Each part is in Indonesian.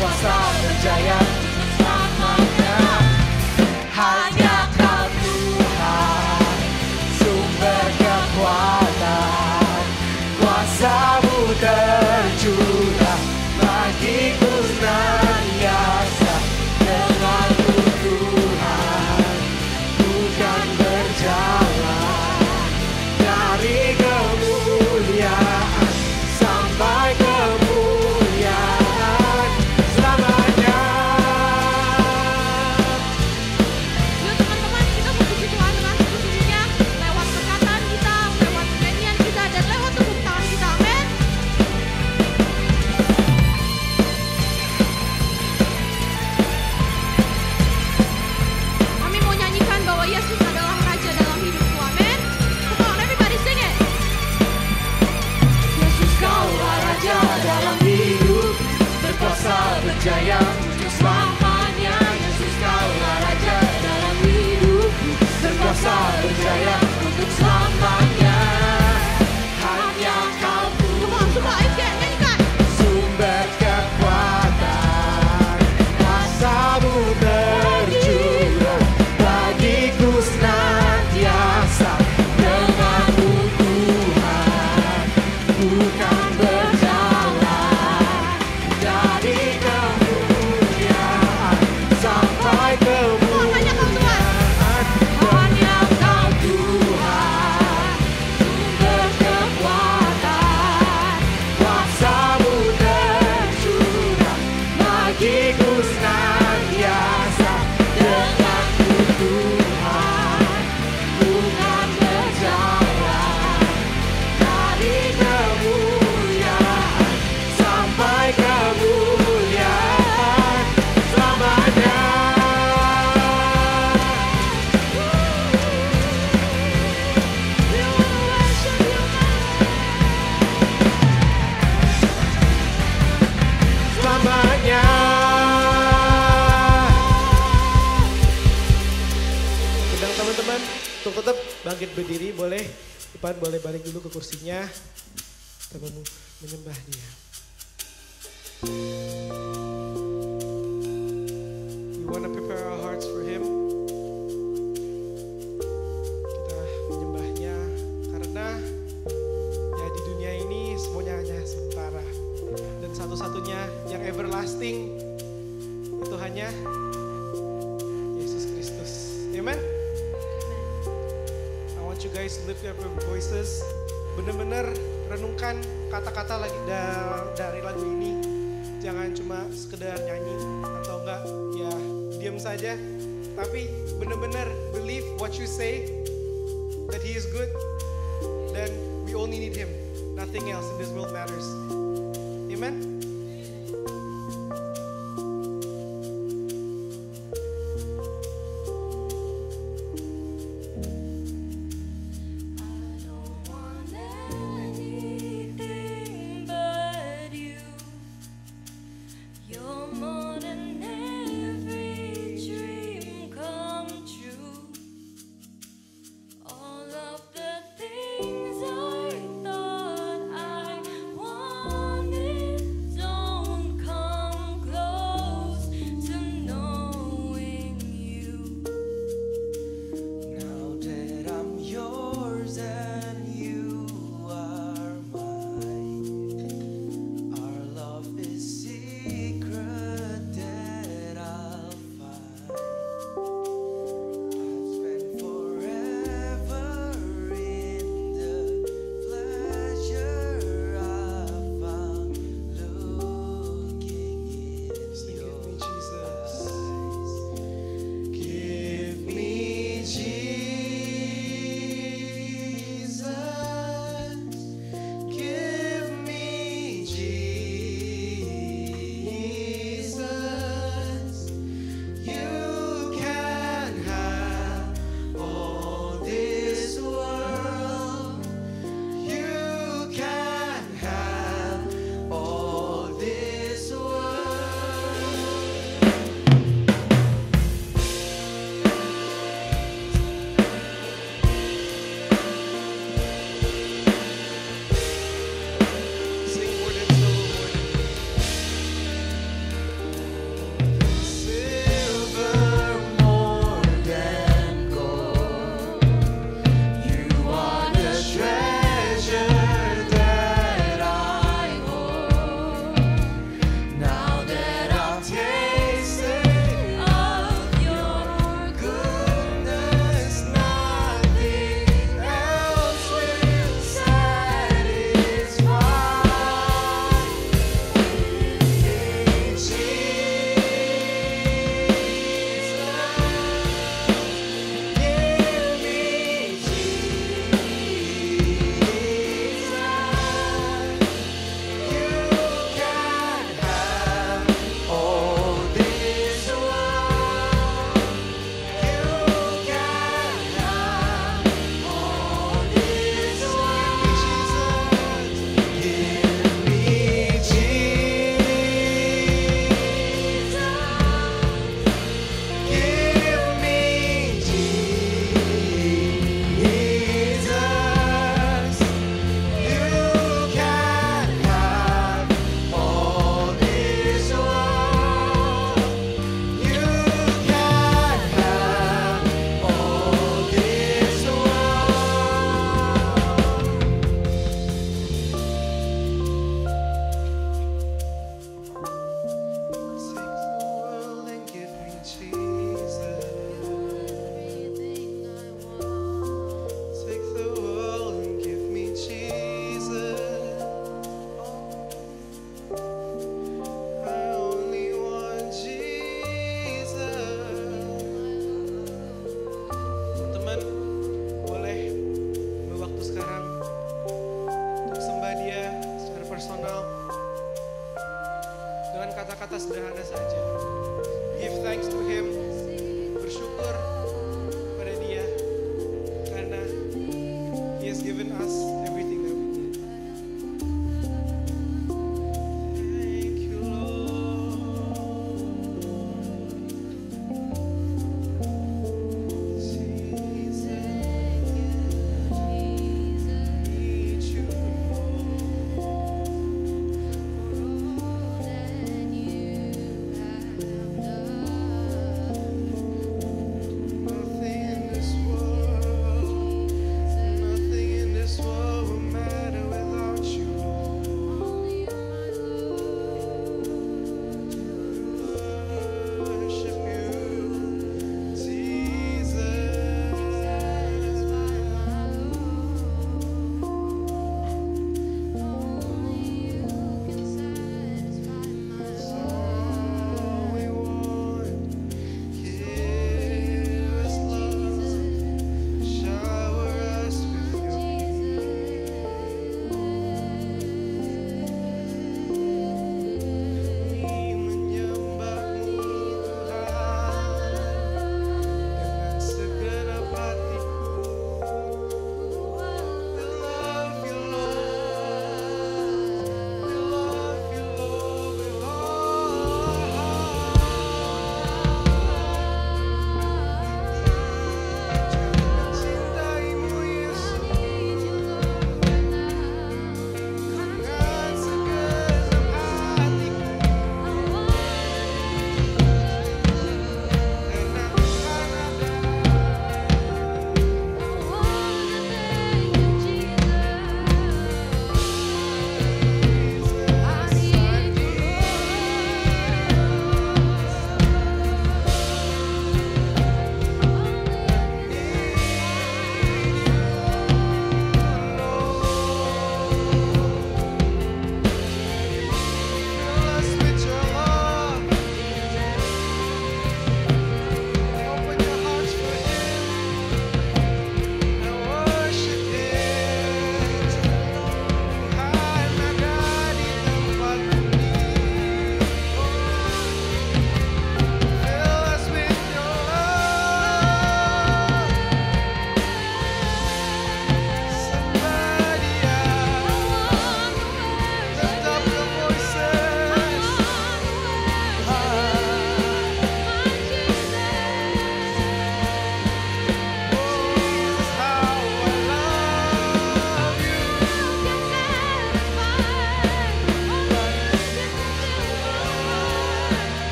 berkuasa berjaya selamanya. Hanya Kau Tuhan, sumber kekuatan, kuasa-Mu tercurah bagiku senantiasa. Denganmu Tuhan, ku kan berjalan dari kemuliaan sampai kemuliaan selamanya. Yuk teman-teman, kita puji Tuhan dengan sesungguhnya lewat perkataan kita, lewat nyanyian kita, dan lewat tepuk tangan kita. Amin. Kami mau nyanyikan bahwa Yesus adalah Raja dalam hidupku. Amin. Come on, everybody sing it. Yesus Kaulah Raja dalam hidup, berkuasa berjaya untuk selamanya. Yesus Kaulah Raja dalam hidup, berkuasa berjaya untuk selamanya. Hanya Kau Come on, semua ayo nyanyikan. sumber kekuatan, kuasa-Mu tercurah bagiku senantiasa. Denganmu Tuhan, bukan berjalan dari kemuliaan sampai Hanya Kau Tuhan. hanya Kau Tuhan, sumber kekuatan, kuasa-Mu tercurah bagiku senantiasa. Denganmu Tuhan, bukan berjalan dari kemuliaan sampai kemuliaan selamanya. Selamanya. Sedang teman-teman untuk tetap bangkit berdiri, boleh Ipan boleh balik dulu ke kursinya. Kita mau menyembah Dia. We want to prepare our hearts for Him. Kita menyembahnya karena ya di dunia ini semuanya hanya sementara. Dan satu-satunya yang everlasting itu hanya Yesus Kristus. Amen. I want you guys to lift up your voices. Benar-benar renungkan kata-kata lagi dari lagu ini. Jangan cuma sekedar nyanyi atau enggak ya diam saja. Tapi benar-benar believe what you say, that He is good. Dan we only need Him. Nothing else in this world matters. Amen. I don't want anything but you. You're more than every dream come true. All of the things I thought I wanted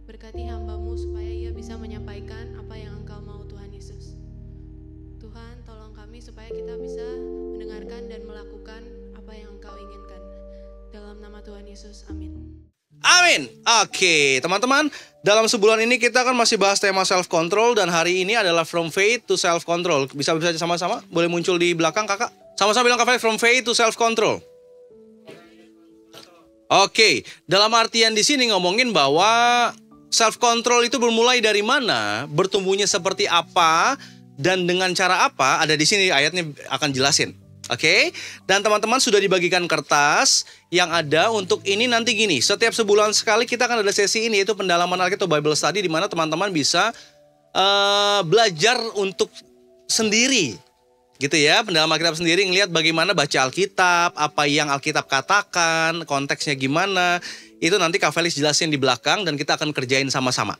Berkati hamba-Mu supaya ia bisa menyampaikan apa yang Engkau mau, Tuhan Yesus. Tuhan, tolong kami supaya kita bisa mendengarkan dan melakukan apa yang Engkau inginkan. Dalam nama Tuhan Yesus, amin. Amin. Oke, teman-teman, dalam sebulan ini kita kan masih bahas tema self control dan hari ini adalah from faith to self control. Bisa sama-sama? Boleh muncul di belakang, Kakak? Sama-sama bilang Kak, from faith to self control. Oke, dalam artian di sini ngomongin bahwa self control itu bermulai dari mana, bertumbuhnya seperti apa, dan dengan cara apa, ada di sini ayatnya akan jelasin. Oke, dan teman-teman sudah dibagikan kertas yang ada untuk ini nanti gini. Setiap sebulan sekali kita akan ada sesi ini, yaitu pendalaman Alkitab atau Bible Study, di mana teman-teman bisa belajar untuk sendiri, gitu ya. Pendalaman Alkitab sendiri, ngelihat bagaimana baca Alkitab, apa yang Alkitab katakan, konteksnya gimana. Itu nanti Kak Felix jelasin di belakang dan kita akan kerjain sama-sama.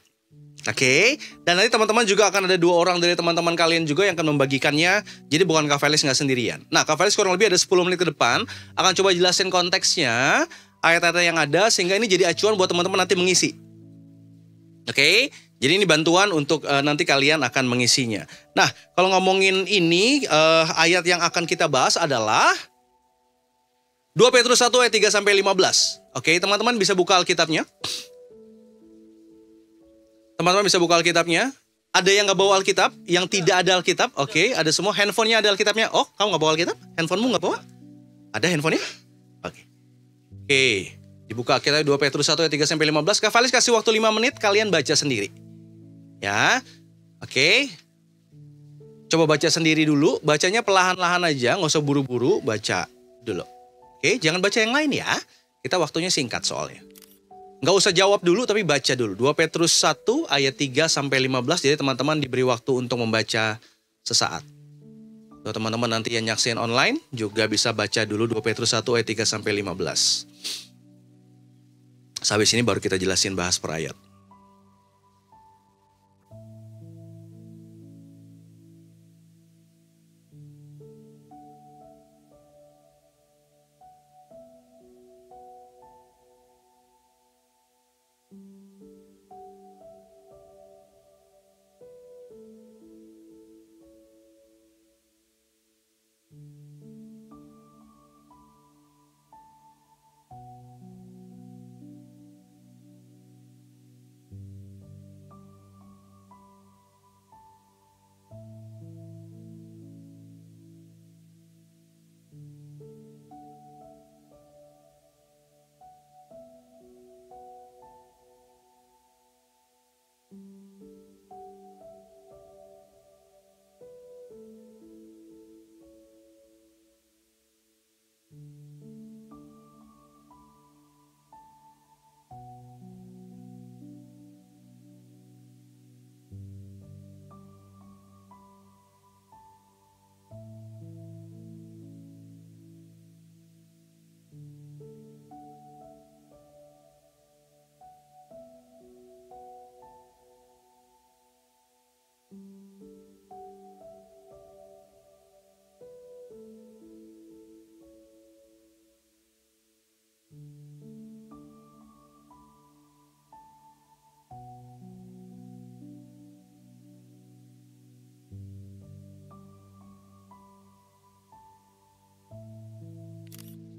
Oke, dan nanti teman-teman juga akan ada 2 orang dari teman-teman kalian juga yang akan membagikannya. Jadi bukan Kak Felix nggak sendirian. Nah, Kak Felix kurang lebih ada 10 menit ke depan akan coba jelasin konteksnya, ayat-ayat yang ada, sehingga ini jadi acuan buat teman-teman nanti mengisi. Oke, jadi ini bantuan untuk nanti kalian akan mengisinya. Nah, kalau ngomongin ini, ayat yang akan kita bahas adalah 2 Petrus 1 ayat 3-15. Oke, teman-teman bisa buka Alkitabnya. Teman-teman bisa buka Alkitabnya. Ada yang nggak bawa Alkitab? Yang tidak ada Alkitab? Oke, ada semua. Handphonenya ada Alkitabnya? Oh, kamu nggak bawa Alkitab? Handphonemu nggak bawa? Ada handphonenya? Oke. Oke, dibuka Alkitab 2 Petrus 1 ayat 3-15. Kak Felix kasih waktu 5 menit, kalian baca sendiri. Ya, oke. Coba baca sendiri dulu. Bacanya perlahan-lahan aja, nggak usah buru-buru. Baca dulu. Oke, jangan baca yang lain ya. Kita waktunya singkat soalnya. Nggak usah jawab dulu, tapi baca dulu. 2 Petrus 1 ayat 3-15. Jadi teman-teman diberi waktu untuk membaca sesaat. Teman-teman nanti yang nyaksiin online juga bisa baca dulu 2 Petrus 1 ayat 3-15. Sampai sini baru kita jelasin bahas per ayat.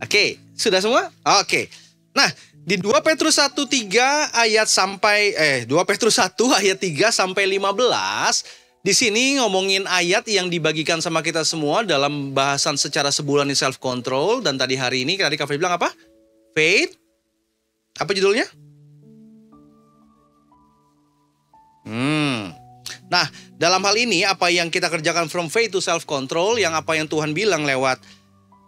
Oke, sudah semua? Oke. Nah, di 2 Petrus 1:3 ayat 2 Petrus 1 ayat 3-15, di sini ngomongin ayat yang dibagikan sama kita semua dalam bahasan secara sebulan di self control, dan tadi hari ini tadi Kak Fei bilang apa? Faith. Apa judulnya? Nah, dalam hal ini apa yang kita kerjakan from faith to self control, yang apa yang Tuhan bilang lewat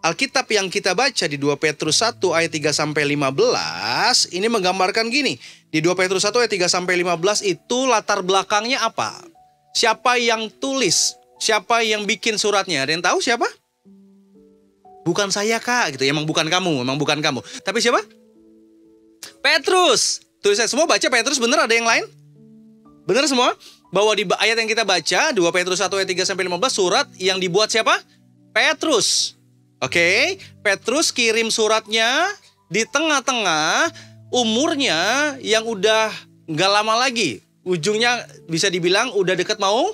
Alkitab yang kita baca di 2 Petrus 1 ayat 3-15, ini menggambarkan gini. Di 2 Petrus 1 ayat 3-15 itu latar belakangnya apa? Siapa yang tulis? Siapa yang bikin suratnya? Ada yang tahu siapa? Bukan saya, Kak, gitu. Emang bukan kamu. Tapi siapa? Petrus. Tulisan semua baca Petrus, bener ada yang lain? Bener semua? Bahwa di ayat yang kita baca 2 Petrus 1 ayat 3-15, surat yang dibuat siapa? Petrus. Oke, Petrus kirim suratnya di tengah-tengah umurnya yang udah nggak lama lagi. Ujungnya bisa dibilang udah deket mau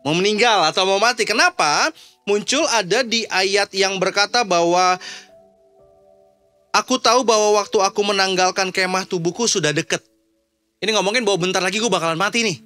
meninggal atau mau mati. Kenapa? Muncul ada di ayat yang berkata bahwa aku tahu bahwa waktu aku menanggalkan kemah tubuhku sudah deket. Ini ngomongin bahwa bentar lagi gue bakalan mati nih.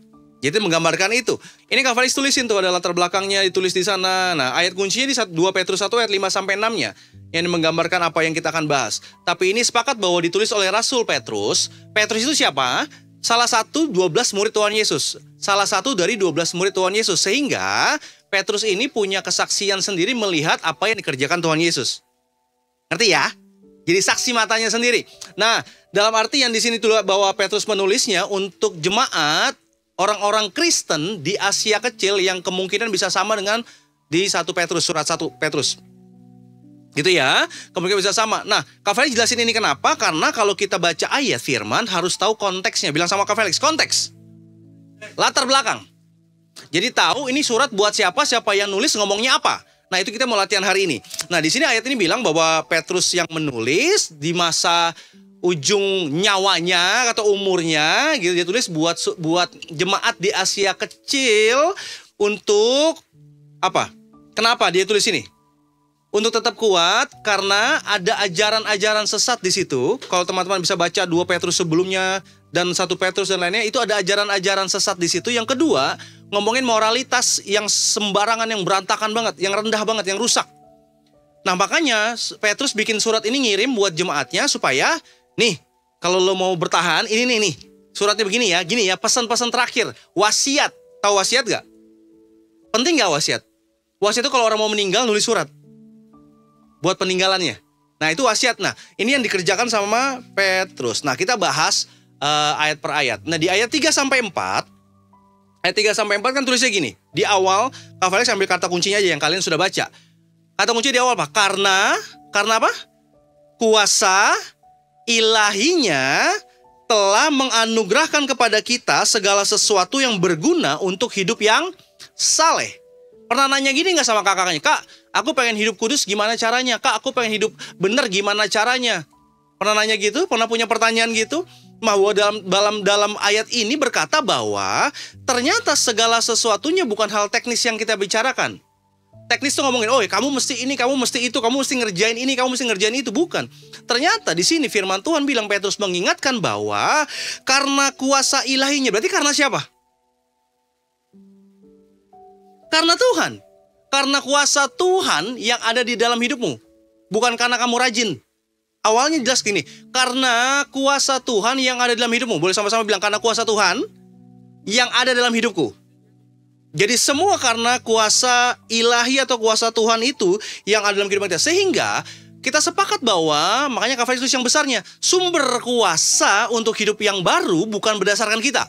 Jadi menggambarkan itu. Ini Kak Felix tulisin tuh, ada latar belakangnya ditulis di sana. Nah, ayat kuncinya di 2 Petrus 1 ayat 5-6-nya yang menggambarkan apa yang kita akan bahas. Tapi ini sepakat bahwa ditulis oleh Rasul Petrus. Petrus itu siapa? Salah satu 12 murid Tuhan Yesus. Salah satu dari 12 murid Tuhan Yesus. Sehingga Petrus ini punya kesaksian sendiri melihat apa yang dikerjakan Tuhan Yesus. Ngerti ya? Jadi saksi matanya sendiri. Nah, dalam arti yang di sini tuh bahwa Petrus menulisnya untuk jemaat orang-orang Kristen di Asia Kecil yang kemungkinan bisa sama dengan di 1 Petrus, surat 1 Petrus. Gitu ya, kemungkinan bisa sama. Nah, Kak Felix jelasin ini kenapa? Karena kalau kita baca ayat firman harus tahu konteksnya. Bilang sama Kak Felix, konteks. Latar belakang. Jadi tahu ini surat buat siapa, siapa yang nulis, ngomongnya apa. Nah, itu kita mau latihan hari ini. Nah, di sini ayat ini bilang bahwa Petrus yang menulis di masa ujung nyawanya atau umurnya gitu, dia tulis buat jemaat di Asia Kecil untuk apa? Kenapa dia tulis ini? Untuk tetap kuat karena ada ajaran-ajaran sesat di situ. Kalau teman-teman bisa baca 2 Petrus sebelumnya dan 1 Petrus dan lainnya, itu ada ajaran-ajaran sesat di situ. Yang kedua, ngomongin moralitas yang sembarangan, yang berantakan banget, yang rendah banget, yang rusak. Nah, makanya Petrus bikin surat ini ngirim buat jemaatnya supaya nih, kalau lo mau bertahan, ini nih. Suratnya begini ya, gini ya, pesan-pesan terakhir. Wasiat. Tahu wasiat gak? Penting gak wasiat? Wasiat itu kalau orang mau meninggal nulis surat. Buat peninggalannya. Nah, itu wasiat. Nah, ini yang dikerjakan sama Petrus. Nah, kita bahas ayat per ayat. Nah, di ayat 3-4, ayat 3-4 kan tulisnya gini. Di awal, Kak Felix ambil kata kuncinya aja yang kalian sudah baca. Kata kunci di awal apa? Karena apa? Kuasa ilahinya telah menganugerahkan kepada kita segala sesuatu yang berguna untuk hidup yang saleh. Pernah nanya gini gak sama kakaknya? Kak, aku pengen hidup kudus, gimana caranya? Kak, aku pengen hidup benar, gimana caranya? Pernah nanya gitu? Pernah punya pertanyaan gitu? Bahwa dalam ayat ini berkata bahwa ternyata segala sesuatunya bukan hal teknis yang kita bicarakan. Teknis tuh ngomongin, oh kamu mesti ini, kamu mesti itu, kamu mesti ngerjain ini, kamu mesti ngerjain itu. Bukan. Ternyata di sini firman Tuhan bilang, Petrus mengingatkan bahwa karena kuasa ilahinya. Berarti karena siapa? Karena Tuhan. Karena kuasa Tuhan yang ada di dalam hidupmu. Bukan karena kamu rajin. Awalnya jelas gini, karena kuasa Tuhan yang ada dalam hidupmu. Boleh sama-sama bilang, karena kuasa Tuhan yang ada dalam hidupku. Jadi semua karena kuasa ilahi atau kuasa Tuhan itu yang ada dalam kehidupan kita. Sehingga kita sepakat bahwa, makanya Kak Felix tulis yang besarnya, sumber kuasa untuk hidup yang baru bukan berdasarkan kita.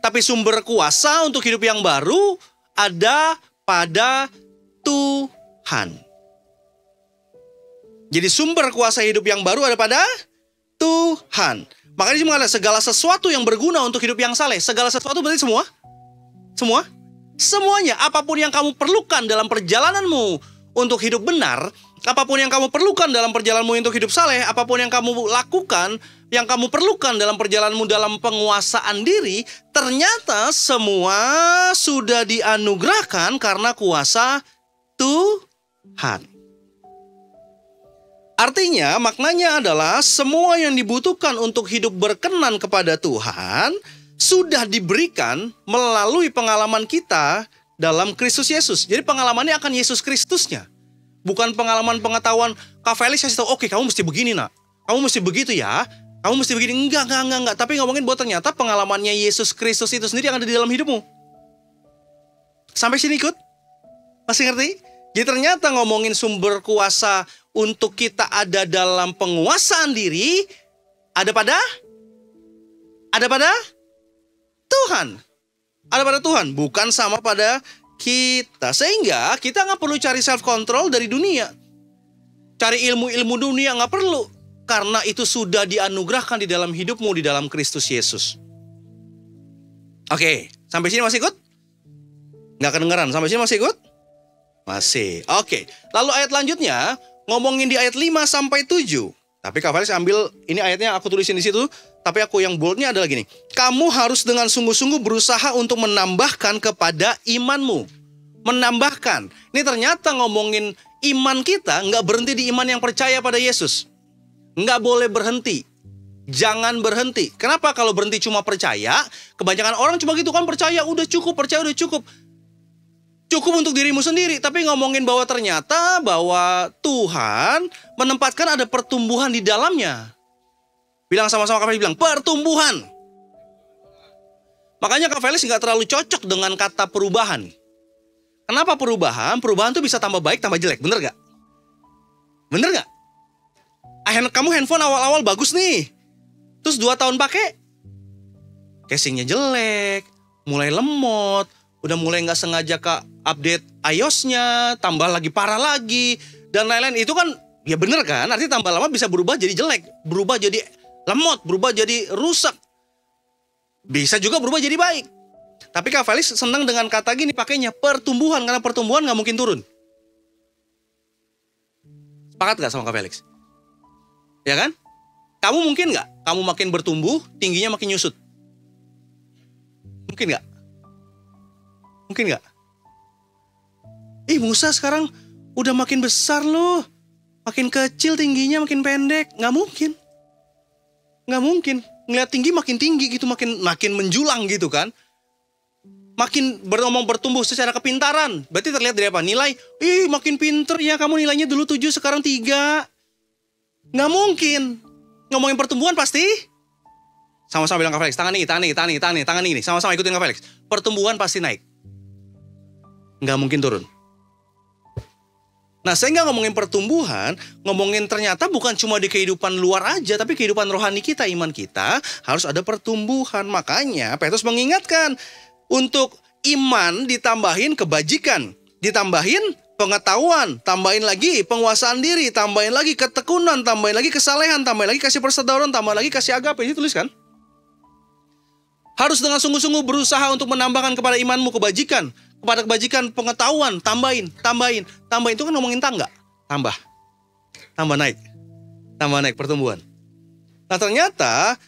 Tapi sumber kuasa untuk hidup yang baru ada pada Tuhan. Jadi sumber kuasa hidup yang baru ada pada Tuhan. Makanya dia mengatakan segala sesuatu yang berguna untuk hidup yang saleh. Segala sesuatu berarti semua? Semua? Semuanya, apapun yang kamu perlukan dalam perjalananmu untuk hidup benar, apapun yang kamu perlukan dalam perjalananmu untuk hidup saleh, apapun yang kamu lakukan, yang kamu perlukan dalam perjalananmu dalam penguasaan diri, ternyata semua sudah dianugerahkan karena kuasa Tuhan. Artinya, maknanya adalah semua yang dibutuhkan untuk hidup berkenan kepada Tuhan sudah diberikan melalui pengalaman kita dalam Kristus Yesus. Jadi pengalamannya akan Yesus Kristusnya. Bukan pengalaman pengetahuan, Kak Felix kasih tahu, oke kamu mesti begini nak. Kamu mesti begitu ya. Kamu mesti begini. Enggak. Tapi ngomongin bahwa ternyata pengalamannya Yesus Kristus itu sendiri yang ada di dalam hidupmu. Sampai sini ikut? Masih ngerti? Jadi ternyata ngomongin sumber kuasa untuk kita ada dalam penguasaan diri, ada pada Tuhan. Ada pada Tuhan, bukan sama pada kita. Sehingga kita nggak perlu cari self control dari dunia. Cari ilmu-ilmu dunia nggak perlu. Karena itu sudah dianugerahkan di dalam hidupmu di dalam Kristus Yesus. Oke, sampai sini masih ikut? Nggak kedengeran, sampai sini masih ikut? Masih, oke. Lalu ayat lanjutnya, ngomongin di ayat 5-7. Tapi Kak Felix ambil, ini ayatnya aku tulisin di situ, tapi aku yang boldnya adalah gini. Kamu harus dengan sungguh-sungguh berusaha untuk menambahkan kepada imanmu. Menambahkan. Ini ternyata ngomongin iman kita nggak berhenti di iman yang percaya pada Yesus. Nggak boleh berhenti. Jangan berhenti. Kenapa? Kalau berhenti cuma percaya, kebanyakan orang cuma gitu kan, percaya udah cukup, percaya udah cukup. Cukup untuk dirimu sendiri. Tapi ngomongin bahwa ternyata bahwa Tuhan menempatkan ada pertumbuhan di dalamnya. Bilang sama-sama Kak Felix, bilang pertumbuhan. Makanya Kak Felix nggak terlalu cocok dengan kata perubahan. Kenapa perubahan? Perubahan tuh bisa tambah baik, tambah jelek. Bener gak? Bener gak? Kamu handphone awal-awal bagus nih. Terus 2 tahun pakai, casingnya jelek, mulai lemot, udah mulai nggak sengaja ke update iOS-nya, tambah lagi parah lagi, dan lain-lain. Itu kan, ya bener kan? Artinya tambah lama bisa berubah jadi jelek, berubah jadi lemot, berubah jadi rusak. Bisa juga berubah jadi baik. Tapi Kak Felix senang dengan kata gini pakainya, pertumbuhan, karena pertumbuhan nggak mungkin turun. Sepakat nggak sama Kak Felix? Ya kan? Kamu mungkin nggak? Kamu makin bertumbuh, tingginya makin nyusut. Mungkin nggak? Mungkin nggak? Musa sekarang udah makin besar loh. Makin kecil tingginya, makin pendek. Nggak mungkin. Nggak mungkin. Ngeliat tinggi makin tinggi gitu, makin menjulang gitu kan. Makin bertumbuh secara kepintaran. Berarti terlihat dari apa? Nilai, makin pinter ya, kamu nilainya dulu 7, sekarang 3. Nggak mungkin. Ngomongin pertumbuhan pasti. Sama-sama bilang Kak Felix, tangan ini. Sama-sama ikutin Kak Felix. Pertumbuhan pasti naik. Nggak mungkin turun. Nah, saya nggak ngomongin pertumbuhan, ngomongin ternyata bukan cuma di kehidupan luar aja, tapi kehidupan rohani kita, iman kita, harus ada pertumbuhan. Makanya Petrus mengingatkan, untuk iman ditambahin kebajikan, ditambahin pengetahuan, tambahin lagi penguasaan diri, tambahin lagi ketekunan, tambahin lagi kesalehan, tambahin lagi kasih persaudaraan, tambahin lagi kasih agape. Ini tuliskan. Harus dengan sungguh-sungguh berusaha untuk menambahkan kepada imanmu kebajikan, kepada kebajikan pengetahuan, tambahin. Itu kan ngomongin tangga. Tambah naik pertumbuhan. Nah, ternyata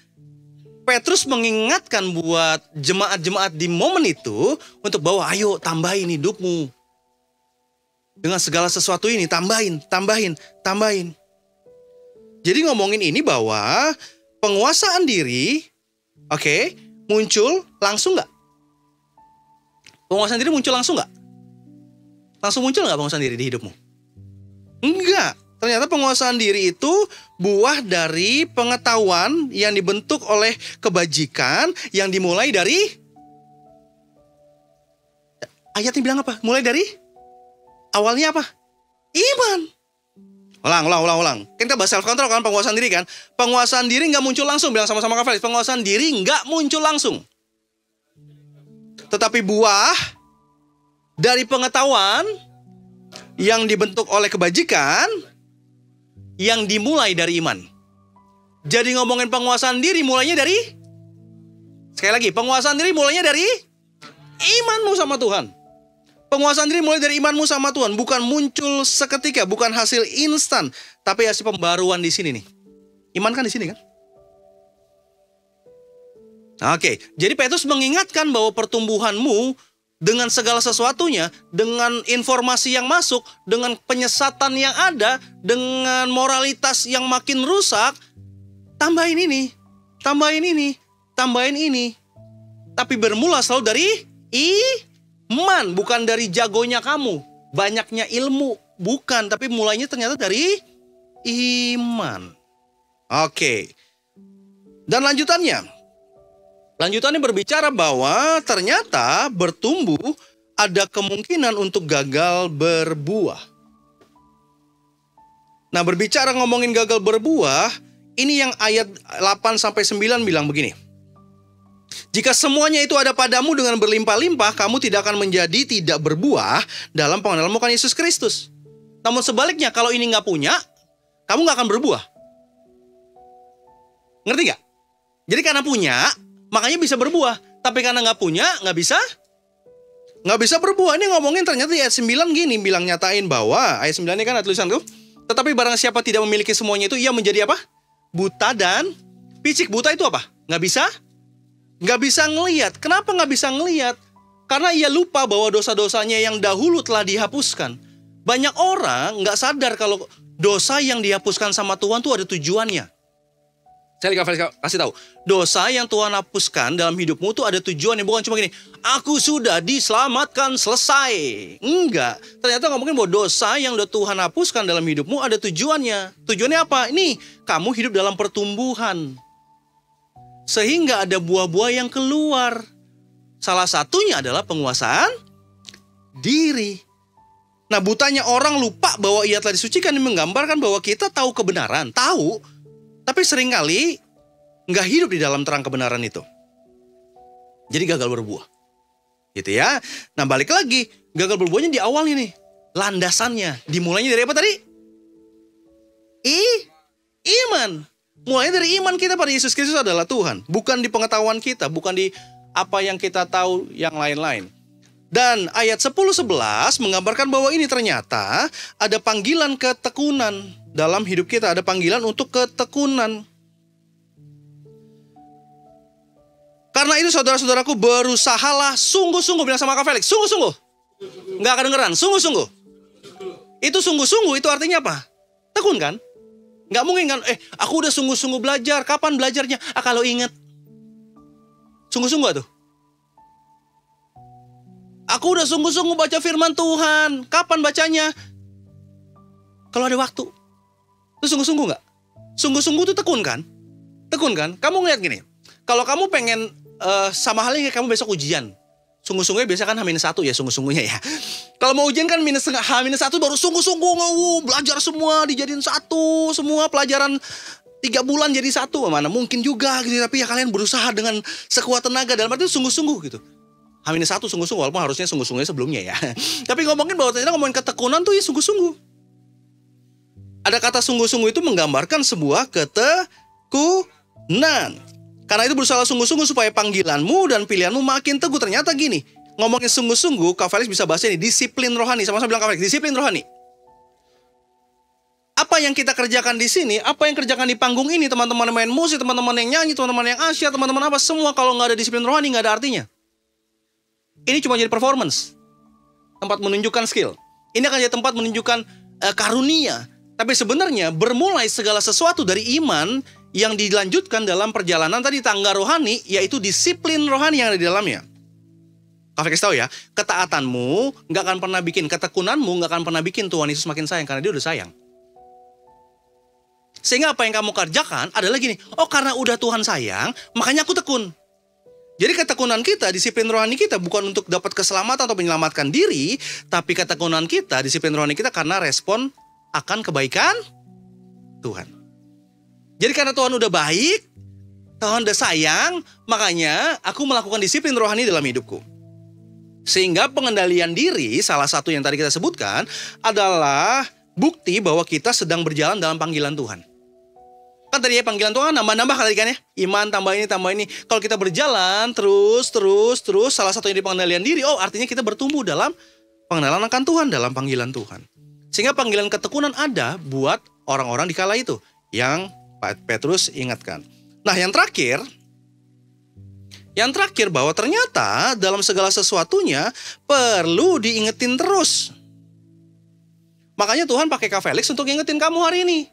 Petrus mengingatkan buat jemaat-jemaat di momen itu untuk bahwa ayo tambahin hidupmu. Dengan segala sesuatu ini tambahin. Jadi ngomongin ini bahwa penguasaan diri, muncul langsung nggak? Penguasaan diri muncul langsung nggak? Langsung muncul nggak penguasaan diri di hidupmu? Enggak. Ternyata penguasaan diri itu buah dari pengetahuan yang dibentuk oleh kebajikan yang dimulai dari... Ayatnya bilang apa? Mulai dari? Awalnya apa? Iman. Ulang. Kita bahas self control kan, penguasaan diri kan? Penguasaan diri nggak muncul langsung, bilang sama-sama Kak Felix. Penguasaan diri nggak muncul langsung. Tetapi buah dari pengetahuan yang dibentuk oleh kebajikan yang dimulai dari iman. Jadi ngomongin penguasaan diri mulainya dari, sekali lagi, penguasaan diri mulainya dari imanmu sama Tuhan. Penguasaan diri mulai dari imanmu sama Tuhan, bukan muncul seketika, bukan hasil instan, tapi hasil pembaruan di sini nih. Iman kan di sini kan? Oke, jadi Petrus mengingatkan bahwa pertumbuhanmu dengan segala sesuatunya, dengan informasi yang masuk, dengan penyesatan yang ada, dengan moralitas yang makin rusak, tambahin ini. Tapi bermula selalu dari iman, bukan dari jagonya kamu, banyaknya ilmu, bukan, tapi mulainya ternyata dari iman. Oke. Dan lanjutannya berbicara bahwa ternyata bertumbuh ada kemungkinan untuk gagal berbuah. Nah, berbicara ngomongin gagal berbuah, ini yang ayat 8-9 bilang begini. Jika semuanya itu ada padamu dengan berlimpah-limpah, kamu tidak akan menjadi tidak berbuah dalam pengenalan muka Yesus Kristus. Namun sebaliknya, kalau ini nggak punya, kamu nggak akan berbuah. Ngerti nggak? Jadi karena punya, makanya bisa berbuah. Tapi karena nggak punya, nggak bisa berbuah. Ini ngomongin ternyata di ayat 9 gini, bilang nyatain bahwa, ayat 9 ini kan ada tulisan tuh, Tetapi barang siapa tidak memiliki semuanya itu, ia menjadi apa? Buta dan picik. Buta itu apa? Nggak bisa ngelihat. Kenapa nggak bisa ngelihat? Karena ia lupa bahwa dosa-dosanya yang dahulu telah dihapuskan. Banyak orang nggak sadar kalau dosa yang dihapuskan sama Tuhan tuh ada tujuannya. Saya kasih tahu, dosa yang Tuhan hapuskan dalam hidupmu tuh ada tujuannya, bukan cuma gini, aku sudah diselamatkan, selesai. Enggak, ternyata ngomongin bahwa dosa yang udah Tuhan hapuskan dalam hidupmu ada tujuannya. Tujuannya apa? Ini, kamu hidup dalam pertumbuhan. Sehingga ada buah-buah yang keluar. Salah satunya adalah penguasaan diri. Nah, butanya orang lupa bahwa ia telah disucikan, dan menggambarkan bahwa kita tahu kebenaran, tahu, tapi seringkali nggak hidup di dalam terang kebenaran itu. Jadi gagal berbuah. Gitu ya. Nah, balik lagi, gagal berbuahnya di awal ini. Landasannya, dimulainya dari apa tadi? Iman. Mulainya dari iman kita pada Yesus Kristus adalah Tuhan. Bukan di pengetahuan kita, bukan di apa yang kita tahu yang lain-lain. Dan ayat 10-11 menggambarkan bahwa ini ternyata ada panggilan ketekunan dalam hidup kita. Ada panggilan untuk ketekunan. Karena itu saudara-saudaraku, berusahalah sungguh-sungguh. Bilang sama Kak Felix, sungguh-sungguh. Nggak kedengeran, sungguh-sungguh. Itu sungguh-sungguh itu artinya apa? Tekun kan? Nggak mungkin kan, aku udah sungguh-sungguh belajar. Kapan belajarnya? Kalau ingat. Sungguh-sungguh tuh. Aku udah sungguh-sungguh baca firman Tuhan. Kapan bacanya? Kalau ada waktu. Itu sungguh-sungguh nggak? Sungguh-sungguh itu tekun kan? Tekun kan? Kamu ngeliat gini. Kalau kamu pengen sama halnya kayak kamu besok ujian. Sungguh-sungguhnya biasa kan H-1 ya, sungguh-sungguhnya ya. Kalau mau ujian kan H-1 baru sungguh-sungguh belajar semua, dijadiin satu, semua pelajaran 3 bulan jadi satu. Mana mungkin juga gitu, tapi ya kalian berusaha dengan sekuat tenaga, dalam arti sungguh-sungguh gitu. H-1 sungguh-sungguh, walaupun harusnya sungguh-sungguhnya sebelumnya ya. Tapi ngomongin bahwa ternyata ngomongin ketekunan tuh ya sungguh-sungguh. Ada kata sungguh-sungguh itu menggambarkan sebuah ketekunan. Karena itu berusaha sungguh-sungguh supaya panggilanmu dan pilihanmu makin teguh. Ternyata gini, ngomongin sungguh-sungguh, Kak Felix bisa bahas ini, disiplin rohani. Sama-sama bilang Kak Felix, disiplin rohani. Apa yang kita kerjakan di sini, apa yang kerjakan di panggung ini, teman-teman main musik, teman-teman yang nyanyi, teman-teman yang asyik, teman-teman apa, semua kalau nggak ada disiplin rohani nggak ada artinya. Ini cuma jadi performance, tempat menunjukkan skill. Ini akan jadi tempat menunjukkan karunia. Tapi sebenarnya bermulai segala sesuatu dari iman yang dilanjutkan dalam perjalanan tadi tangga rohani, yaitu disiplin rohani yang ada di dalamnya. Kak Felix tahu ya, ketaatanmu nggak akan pernah bikin, ketekunanmu nggak akan pernah bikin Tuhan Yesus makin sayang, karena dia udah sayang. Sehingga apa yang kamu kerjakan adalah gini, oh karena udah Tuhan sayang, makanya aku tekun. Jadi ketekunan kita, disiplin rohani kita bukan untuk dapat keselamatan atau menyelamatkan diri, tapi ketekunan kita, disiplin rohani kita karena respon akan kebaikan Tuhan. Jadi karena Tuhan udah baik, Tuhan udah sayang, makanya aku melakukan disiplin rohani dalam hidupku. Sehingga pengendalian diri, salah satu yang tadi kita sebutkan, adalah bukti bahwa kita sedang berjalan dalam panggilan Tuhan. Kan tadi ya panggilan Tuhan nambah-nambah kali kan ya. Iman tambah ini. Kalau kita berjalan terus, salah satunya di pengendalian diri, oh artinya kita bertumbuh dalam pengenalan akan Tuhan, dalam panggilan Tuhan. Sehingga panggilan ketekunan ada buat orang-orang di kala itu, yang Petrus ingatkan. Nah yang terakhir bahwa ternyata dalam segala sesuatunya perlu diingetin terus. Makanya Tuhan pakai Kak Felix untuk ingetin kamu hari ini.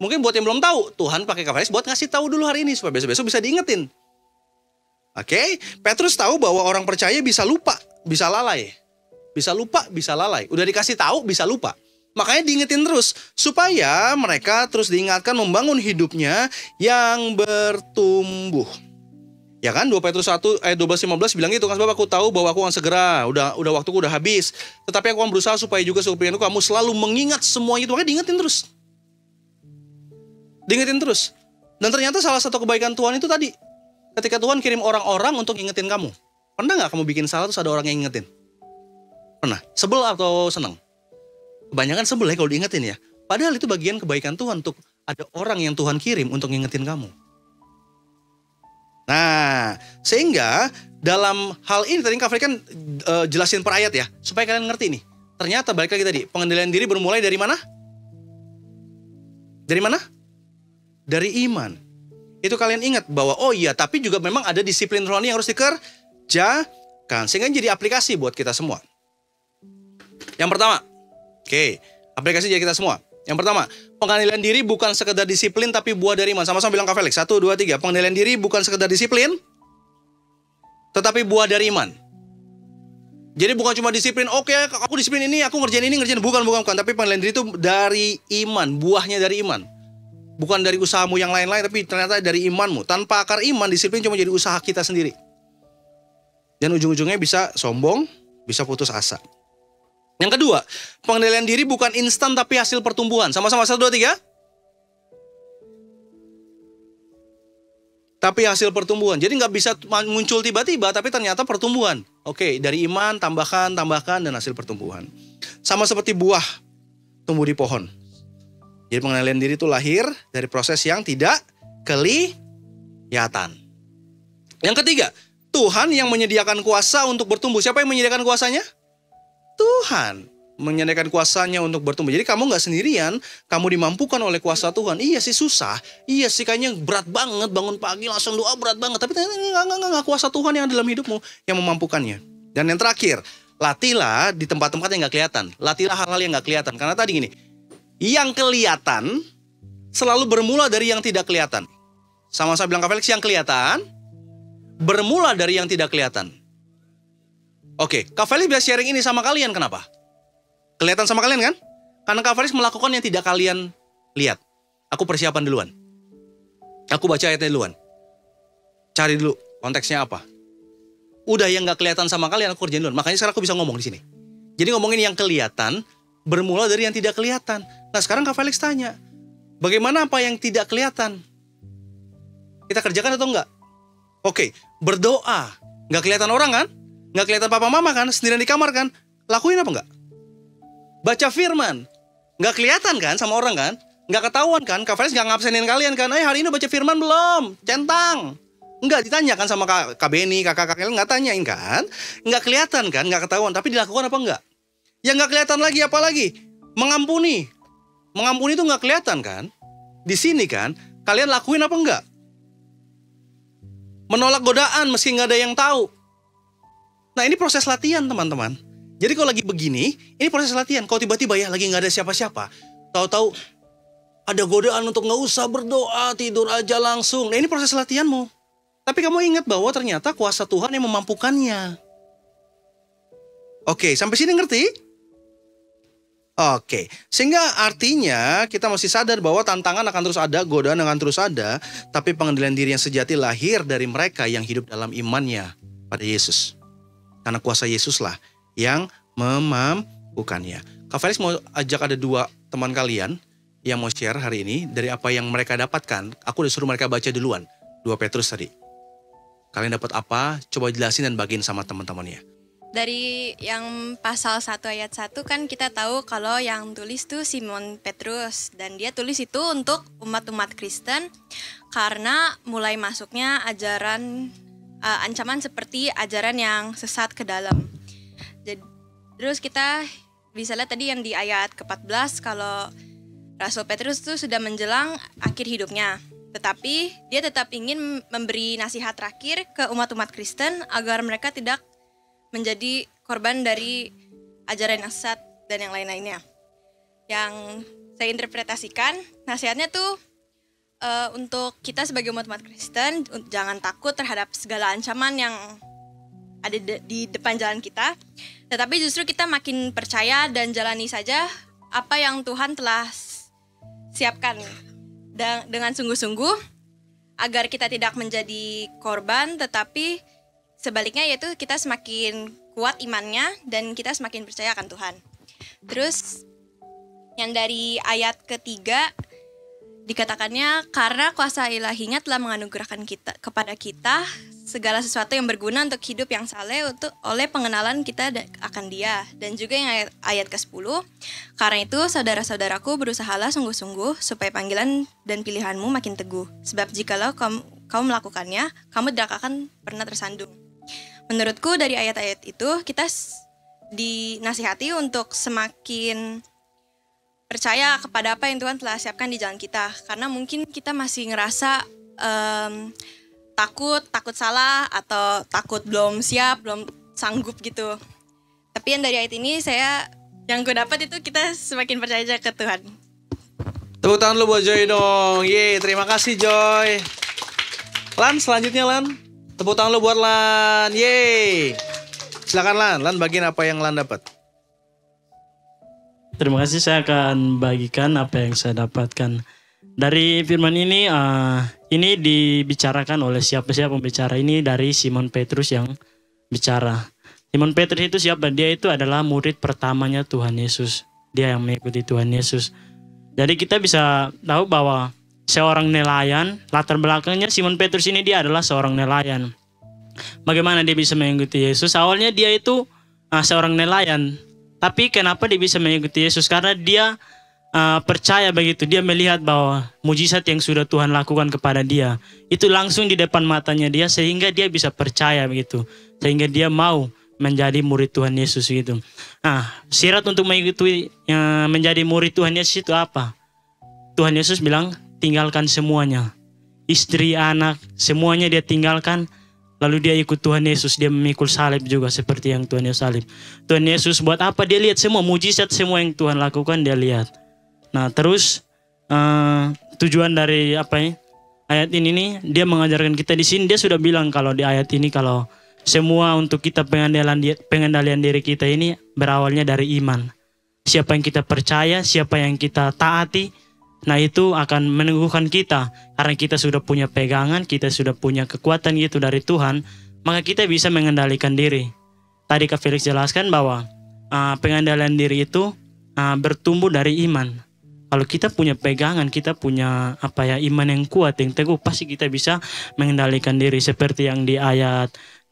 Mungkin buat yang belum tahu, Tuhan pakai Kak Felix buat ngasih tahu dulu hari ini supaya besok-besok bisa diingetin. Oke? Petrus tahu bahwa orang percaya bisa lupa, bisa lalai. Bisa lupa, bisa lalai. Udah dikasih tahu, bisa lupa. Makanya diingetin terus, supaya mereka terus diingatkan membangun hidupnya yang bertumbuh. Ya kan, 2 Petrus 1 ayat 12-15 bilang gitu kan, sebab aku tahu bahwa aku akan segera, udah waktuku udah habis. Tetapi aku akan berusaha supaya juga supaya kamu selalu mengingat semuanya itu. Makanya diingetin terus. Diingetin terus. Dan ternyata salah satu kebaikan Tuhan itu tadi, ketika Tuhan kirim orang-orang untuk ingetin kamu. Pernah gak kamu bikin salah terus ada orang yang ingetin? Pernah? Sebel atau senang? Kebanyakan sebel ya kalau diingetin ya. Padahal itu bagian kebaikan Tuhan untuk ada orang yang Tuhan kirim untuk ngingetin kamu. Nah, sehingga dalam hal ini tadi Kak Felix kan jelasin per ayat ya, supaya kalian ngerti nih. Ternyata balik lagi tadi, pengendalian diri bermulai dari mana? Dari mana? Dari iman. Itu kalian ingat bahwa oh iya, tapi juga memang ada disiplin rohani yang harus dikerjakan. Sehingga jadi aplikasi buat kita semua. Yang pertama, aplikasi jadi kita semua. Yang pertama, pengendalian diri bukan sekedar disiplin tapi buah dari iman. Sama-sama bilang Kak Felix. 1, 2, 3. Pengendalian diri bukan sekedar disiplin tetapi buah dari iman. Jadi bukan cuma disiplin, oke, aku disiplin ini, aku ngerjain ini, ngerjain. Bukan. Tapi pengendalian diri itu dari iman, buahnya dari iman. Bukan dari usahamu yang lain-lain, tapi ternyata dari imanmu. Tanpa akar iman, disiplin cuma jadi usaha kita sendiri. Dan ujung-ujungnya bisa sombong, bisa putus asa. Yang kedua, pengendalian diri bukan instan tapi hasil pertumbuhan. Sama-sama 1, 2, 3. Tapi hasil pertumbuhan. Jadi nggak bisa muncul tiba-tiba, tapi ternyata pertumbuhan. Oke, dari iman, tambahkan, dan hasil pertumbuhan. Sama seperti buah tumbuh di pohon. Jadi pengendalian diri itu lahir dari proses yang tidak kelihatan. Yang ketiga, Tuhan yang menyediakan kuasa untuk bertumbuh. Siapa yang menyediakan kuasanya? Tuhan menyediakan kuasanya untuk bertumbuh. Jadi kamu nggak sendirian, kamu dimampukan oleh kuasa Tuhan. Iya sih susah, iya sih kayaknya berat banget, bangun pagi langsung doa berat banget. Tapi nggak, kuasa Tuhan yang dalam hidupmu yang memampukannya. Dan yang terakhir, latihlah di tempat-tempat yang nggak kelihatan. Latihlah hal-hal yang nggak kelihatan. Karena tadi gini, yang kelihatan selalu bermula dari yang tidak kelihatan. Sama-sama bilang Kak Felix, yang kelihatan bermula dari yang tidak kelihatan. Oke, Kak Felix bisa sharing ini sama kalian, kenapa? Kelihatan sama kalian kan? Karena Kak Felix melakukan yang tidak kalian lihat. Aku persiapan duluan. Aku baca ayatnya duluan. Cari dulu konteksnya apa. Udah yang gak kelihatan sama kalian, aku kerjain duluan. Makanya sekarang aku bisa ngomong di sini. Jadi ngomongin yang kelihatan bermula dari yang tidak kelihatan. Nah sekarang Kak Felix tanya, bagaimana apa yang tidak kelihatan? Kita kerjakan atau enggak? Oke, berdoa. Gak kelihatan orang kan? Nggak kelihatan papa mama kan, sendirian di kamar kan, lakuin apa enggak? Baca firman, nggak kelihatan kan sama orang kan, nggak ketahuan kan, Kak Felix nggak ngabsenin kalian kan, hari ini baca firman belum, centang. Nggak ditanya kan sama Kak Beni, kakak kalian nggak tanyain kan, nggak kelihatan kan, nggak ketahuan, tapi dilakukan apa enggak? Yang nggak kelihatan lagi apa lagi? Mengampuni itu nggak kelihatan kan, di sini kan, kalian lakuin apa enggak? Menolak godaan meski nggak ada yang tahu. Nah ini proses latihan teman-teman. Jadi kalau lagi begini, ini proses latihan. Kalau tiba-tiba ya lagi nggak ada siapa-siapa, tahu-tahu ada godaan untuk nggak usah berdoa, tidur aja langsung. Nah ini proses latihanmu. Tapi kamu ingat bahwa ternyata kuasa Tuhan yang memampukannya. Oke, sampai sini ngerti? Oke, sehingga artinya kita mesti sadar bahwa tantangan akan terus ada, godaan akan terus ada. Tapi pengendalian diri yang sejati lahir dari mereka yang hidup dalam imannya pada Yesus. Karena kuasa Yesuslah yang memampukannya. Kak Felix mau ajak ada 2 teman kalian yang mau share hari ini dari apa yang mereka dapatkan. Aku udah suruh mereka baca duluan 2 Petrus tadi. Kalian dapat apa? Coba jelasin dan bagiin sama teman-temannya. Dari yang pasal 1 ayat 1 kan kita tahu kalau yang tulis tuh Simon Petrus. Dan dia tulis itu untuk umat-umat Kristen karena mulai masuknya ajaran ancaman seperti ajaran yang sesat ke dalam. Jadi, terus kita bisa lihat tadi yang di ayat ke-14 kalau Rasul Petrus itu sudah menjelang akhir hidupnya. Tetapi dia tetap ingin memberi nasihat terakhir ke umat-umat Kristen agar mereka tidak menjadi korban dari ajaran yang sesat dan yang lain-lainnya. Yang saya interpretasikan nasihatnya tuh untuk kita sebagai umat-umat Kristen, jangan takut terhadap segala ancaman yang ada di depan jalan kita. Tetapi justru kita makin percaya dan jalani saja apa yang Tuhan telah siapkan dengan sungguh-sungguh agar kita tidak menjadi korban, tetapi sebaliknya yaitu kita semakin kuat imannya dan kita semakin percaya akan Tuhan. Terus yang dari ayat ketiga dikatakannya karena kuasa ilahinya telah menganugerahkan kepada kita segala sesuatu yang berguna untuk hidup yang saleh oleh pengenalan kita akan Dia. Dan juga yang ayat ke-10, karena itu saudara-saudaraku berusahalah sungguh-sungguh supaya panggilan dan pilihanmu makin teguh. Sebab jikalau kamu melakukannya, kamu tidak akan pernah tersandung. Menurutku dari ayat-ayat itu kita dinasihati untuk semakin percaya kepada apa yang Tuhan telah siapkan di jalan kita. Karena mungkin kita masih ngerasa takut salah atau takut belum siap, belum sanggup gitu. Tapi yang dari ayat ini yang gue dapat itu kita semakin percaya aja ke Tuhan. Tepuk tangan lu buat Joy dong. Yeay, terima kasih Joy. Lan, selanjutnya Lan. Tepuk tangan lu buat Lan. Yeay. Silakan Lan. Lan bagian apa yang Lan dapat? Terima kasih, saya akan bagikan apa yang saya dapatkan. Dari firman ini dibicarakan oleh siapa pembicara ini, dari Simon Petrus yang bicara. Simon Petrus itu siapa? Dia itu adalah murid pertamanya Tuhan Yesus. Dia yang mengikuti Tuhan Yesus. Jadi kita bisa tahu bahwa seorang nelayan, latar belakangnya Simon Petrus ini dia adalah seorang nelayan. Bagaimana dia bisa mengikuti Yesus? Awalnya dia itu seorang nelayan. Tapi kenapa dia bisa mengikuti Yesus? Karena dia percaya begitu. Dia melihat bahwa mujizat yang sudah Tuhan lakukan kepada dia itu langsung di depan matanya dia, sehingga dia bisa percaya begitu. Sehingga dia mau menjadi murid Tuhan Yesus gitu. Nah, syarat untuk mengikuti menjadi murid Tuhan Yesus itu apa? Tuhan Yesus bilang, tinggalkan semuanya. Istri, anak, semuanya dia tinggalkan. Lalu dia ikut Tuhan Yesus, dia memikul salib juga seperti yang Tuhan Yesus salib. Tuhan Yesus buat apa? Dia lihat semua mujizat, semua yang Tuhan lakukan dia lihat. Nah terus tujuan dari ayat ini nih, dia mengajarkan kita di sini. Dia sudah bilang kalau di ayat ini kalau semua untuk kita pengendalian diri kita ini berawalnya dari iman. Siapa yang kita percaya, siapa yang kita taati, nah itu akan meneguhkan kita. Karena kita sudah punya pegangan, kita sudah punya kekuatan gitu dari Tuhan, maka kita bisa mengendalikan diri. Tadi Kak Felix jelaskan bahwa pengendalian diri itu bertumbuh dari iman. Kalau kita punya pegangan, kita punya iman yang kuat, yang teguh, pasti kita bisa mengendalikan diri. Seperti yang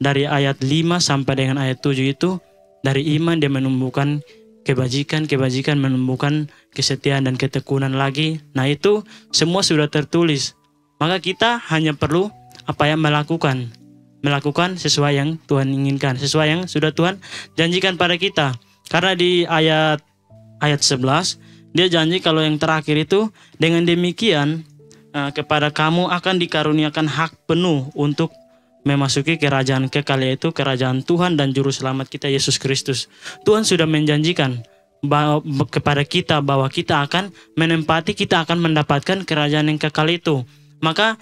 dari ayat 5 sampai dengan ayat 7 itu, dari iman dia menumbuhkan kebajikan menumbuhkan kesetiaan dan ketekunan lagi. Nah itu semua sudah tertulis. Maka kita hanya perlu melakukan sesuai yang Tuhan inginkan, sesuai yang sudah Tuhan janjikan pada kita. Karena di ayat 11 dia janji kalau yang terakhir itu, dengan demikian kepada kamu akan dikaruniakan hak penuh untuk memasuki kerajaan kekal, yaitu kerajaan Tuhan dan Juru Selamat kita Yesus Kristus. Tuhan sudah menjanjikan kepada kita bahwa kita akan menempati, kita akan mendapatkan kerajaan yang kekal itu. Maka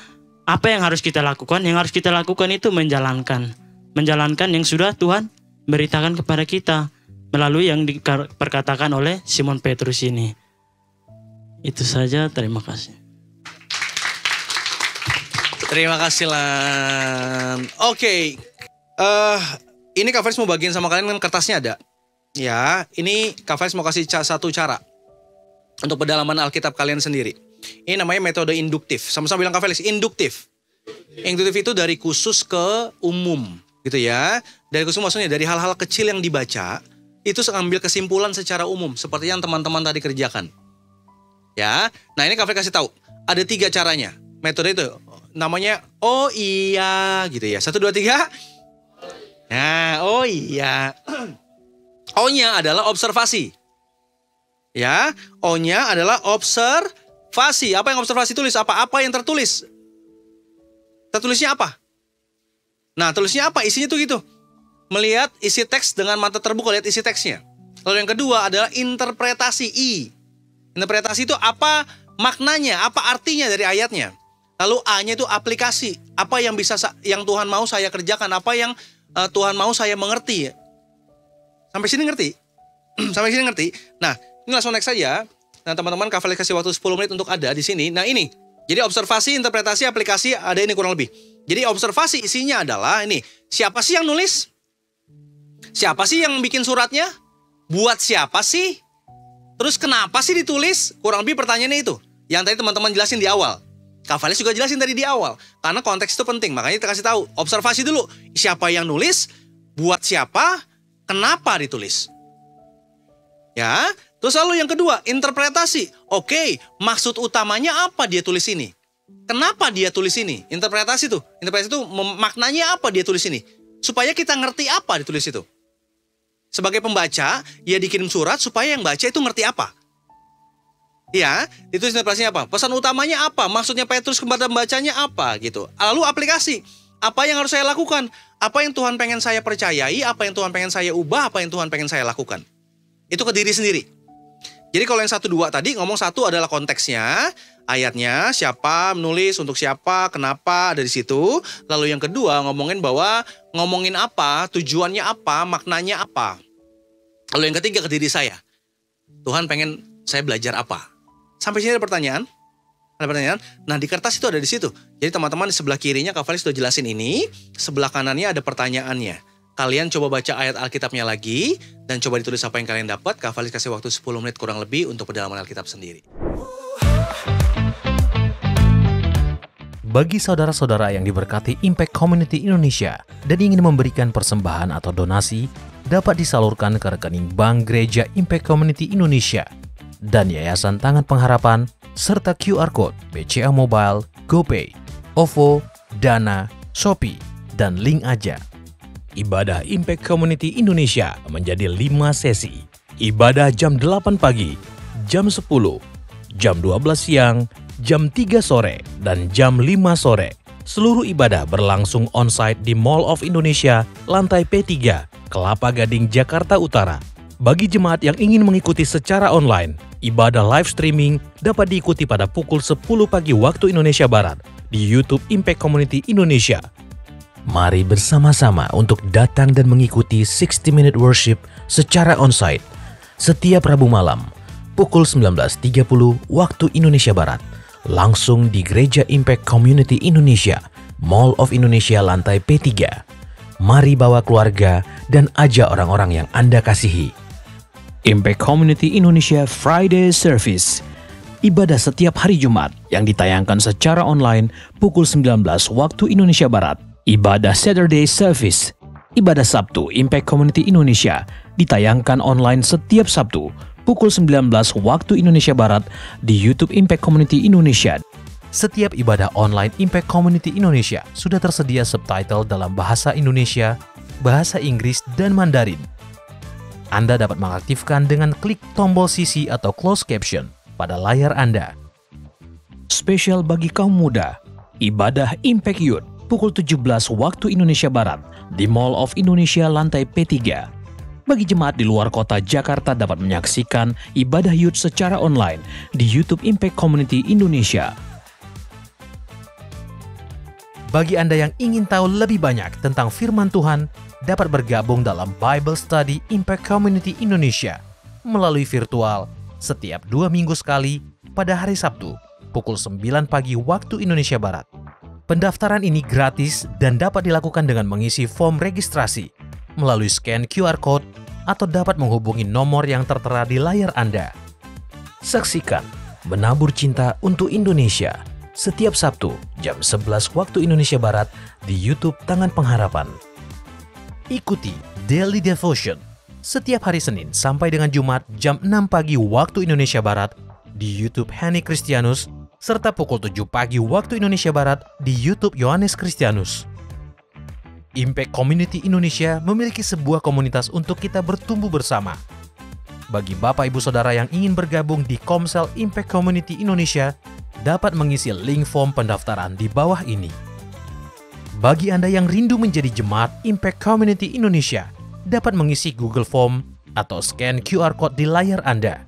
apa yang harus kita lakukan? Yang harus kita lakukan itu menjalankan yang sudah Tuhan beritakan kepada kita melalui yang diperkatakan oleh Simon Petrus ini. Itu saja, terima kasih. Terima kasih Lan. Oke, ini Kak Faris mau bagiin sama kalian, kan kertasnya ada. Ya, ini Kak Faris mau kasih satu cara untuk pendalaman Alkitab kalian sendiri. Ini namanya metode induktif. Sama-sama bilang Kak Faris, induktif. Induktif itu dari khusus ke umum, gitu ya. Dari khusus maksudnya dari hal-hal kecil yang dibaca, itu mengambil kesimpulan secara umum, seperti yang teman-teman tadi kerjakan. Ya, nah ini Kak Faris kasih tahu, ada 3 caranya. Metode itu namanya oh iya gitu ya. 1, 2, 3. Nah, oh iya. O-nya adalah observasi. Ya, O-nya adalah observasi. Apa yang observasi tulis? Apa yang tertulis? Tertulisnya apa? Nah, tulisnya apa? Isinya tuh gitu. Melihat isi teks dengan mata terbuka, lihat isi teksnya. Lalu yang kedua adalah interpretasi, I. Interpretasi itu apa maknanya, apa artinya dari ayatnya. Lalu A-nya itu aplikasi. Apa yang Tuhan mau saya kerjakan, apa yang Tuhan mau saya mengerti. Sampai sini ngerti? Sampai sini ngerti? Nah, ini langsung next saja. Nah, teman-teman, Kak Felix kasih waktu 10 menit untuk ada di sini. Nah, ini. Jadi observasi, interpretasi, aplikasi ada ini kurang lebih. Jadi observasi isinya adalah ini. Siapa sih yang nulis? Siapa sih yang bikin suratnya? Buat siapa sih? Terus kenapa sih ditulis? Kurang lebih pertanyaannya itu. Yang tadi teman-teman jelasin di awal. Kak Felix juga jelasin tadi di awal. Karena konteks itu penting. Makanya kita kasih tahu. Observasi dulu. Siapa yang nulis? Buat siapa? Kenapa ditulis? Ya. Terus lalu yang kedua, interpretasi. Oke, maksud utamanya apa dia tulis ini? Kenapa dia tulis ini? Interpretasi tuh. Interpretasi itu maknanya apa dia tulis ini? Supaya kita ngerti apa ditulis itu. Sebagai pembaca, ya dikirim surat supaya yang baca itu ngerti apa. Ya, itu interpretasinya apa? Pesan utamanya apa? Maksudnya Petrus kepada membacanya apa gitu. Lalu aplikasi, apa yang harus saya lakukan? Apa yang Tuhan pengen saya percayai? Apa yang Tuhan pengen saya ubah? Apa yang Tuhan pengen saya lakukan? Itu ke diri sendiri. Jadi kalau yang 1-2 tadi ngomong 1 adalah konteksnya, ayatnya, siapa menulis, untuk siapa, kenapa, ada di situ. Lalu yang kedua ngomongin bahwa ngomongin apa, tujuannya apa, maknanya apa. Lalu yang ketiga ke diri saya. Tuhan pengen saya belajar apa? Sampai sini ada pertanyaan? Ada pertanyaan? Nah di kertas itu ada di situ. Jadi teman-teman di sebelah kirinya Kak Fali sudah jelasin ini, sebelah kanannya ada pertanyaannya. Kalian coba baca ayat Alkitabnya lagi, dan coba ditulis apa yang kalian dapat. Kak Fali kasih waktu 10 menit kurang lebih untuk pendalaman Alkitab sendiri. Bagi saudara-saudara yang diberkati Impact Community Indonesia dan ingin memberikan persembahan atau donasi, dapat disalurkan ke rekening Bank Gereja Impact Community Indonesia dan Yayasan Tangan Pengharapan, serta QR Code BCA Mobile, GoPay, OVO, Dana, Shopee, dan Link Aja. Ibadah Impact Community Indonesia menjadi 5 sesi. Ibadah jam 8 pagi, jam 10, jam 12 siang, jam 3 sore, dan jam 5 sore. Seluruh ibadah berlangsung on-site di Mall of Indonesia, lantai P3, Kelapa Gading, Jakarta Utara. Bagi jemaat yang ingin mengikuti secara online, ibadah live streaming dapat diikuti pada pukul 10 pagi waktu Indonesia Barat di YouTube Impact Community Indonesia. Mari bersama-sama untuk datang dan mengikuti 60 Minute Worship secara on-site setiap Rabu malam pukul 19.30 waktu Indonesia Barat, langsung di Gereja Impact Community Indonesia, Mall of Indonesia lantai P3. Mari bawa keluarga dan ajak orang-orang yang Anda kasihi. Impact Community Indonesia Friday Service. Ibadah setiap hari Jumat yang ditayangkan secara online pukul 19 waktu Indonesia Barat. Ibadah Saturday Service. Ibadah Sabtu Impact Community Indonesia ditayangkan online setiap Sabtu pukul 19 waktu Indonesia Barat di YouTube Impact Community Indonesia. Setiap ibadah online Impact Community Indonesia sudah tersedia subtitle dalam bahasa Indonesia, bahasa Inggris, dan Mandarin. Anda dapat mengaktifkan dengan klik tombol CC atau closed caption pada layar Anda. Spesial bagi kaum muda, ibadah Impact Youth pukul 17 waktu Indonesia Barat di Mall of Indonesia lantai P3. Bagi jemaat di luar kota Jakarta dapat menyaksikan ibadah youth secara online di YouTube Impact Community Indonesia. Bagi Anda yang ingin tahu lebih banyak tentang firman Tuhan, dapat bergabung dalam Bible Study Impact Community Indonesia melalui virtual setiap 2 minggu sekali pada hari Sabtu pukul 9 pagi waktu Indonesia Barat. Pendaftaran ini gratis dan dapat dilakukan dengan mengisi form registrasi melalui scan QR Code atau dapat menghubungi nomor yang tertera di layar Anda. Saksikan Menabur Cinta untuk Indonesia setiap Sabtu jam 11 waktu Indonesia Barat di YouTube Tangan Pengharapan. Ikuti Daily Devotion setiap hari Senin sampai dengan Jumat jam 6 pagi waktu Indonesia Barat di YouTube Henny Kristianus serta pukul 7 pagi waktu Indonesia Barat di YouTube Yohanes Kristianus. Impact Community Indonesia memiliki sebuah komunitas untuk kita bertumbuh bersama. Bagi Bapak Ibu Saudara yang ingin bergabung di Komsel Impact Community Indonesia, dapat mengisi link form pendaftaran di bawah ini. Bagi Anda yang rindu menjadi jemaat Impact Community Indonesia, dapat mengisi Google Form atau scan QR Code di layar Anda.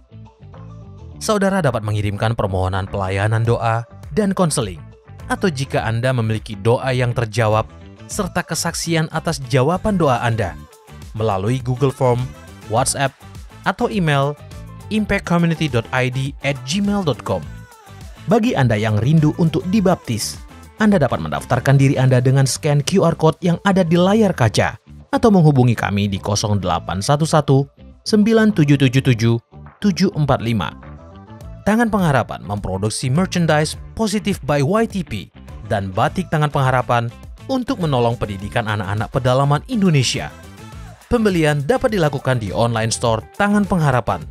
Saudara dapat mengirimkan permohonan pelayanan doa dan konseling, atau jika Anda memiliki doa yang terjawab, serta kesaksian atas jawaban doa Anda, melalui Google Form, WhatsApp, atau email impactcommunity.id@gmail.com. Bagi Anda yang rindu untuk dibaptis, Anda dapat mendaftarkan diri Anda dengan scan QR Code yang ada di layar kaca, atau menghubungi kami di 0811 9777 745. Tangan Pengharapan memproduksi merchandise Positive by YTP dan batik Tangan Pengharapan untuk menolong pendidikan anak-anak pedalaman Indonesia. Pembelian dapat dilakukan di online store Tangan Pengharapan,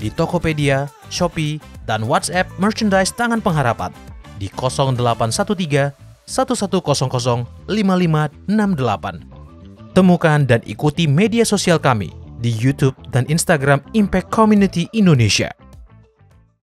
di Tokopedia, Shopee, dan WhatsApp merchandise Tangan Pengharapan di 0813 1100 5568. Temukan dan ikuti media sosial kami di YouTube dan Instagram Impact Community Indonesia.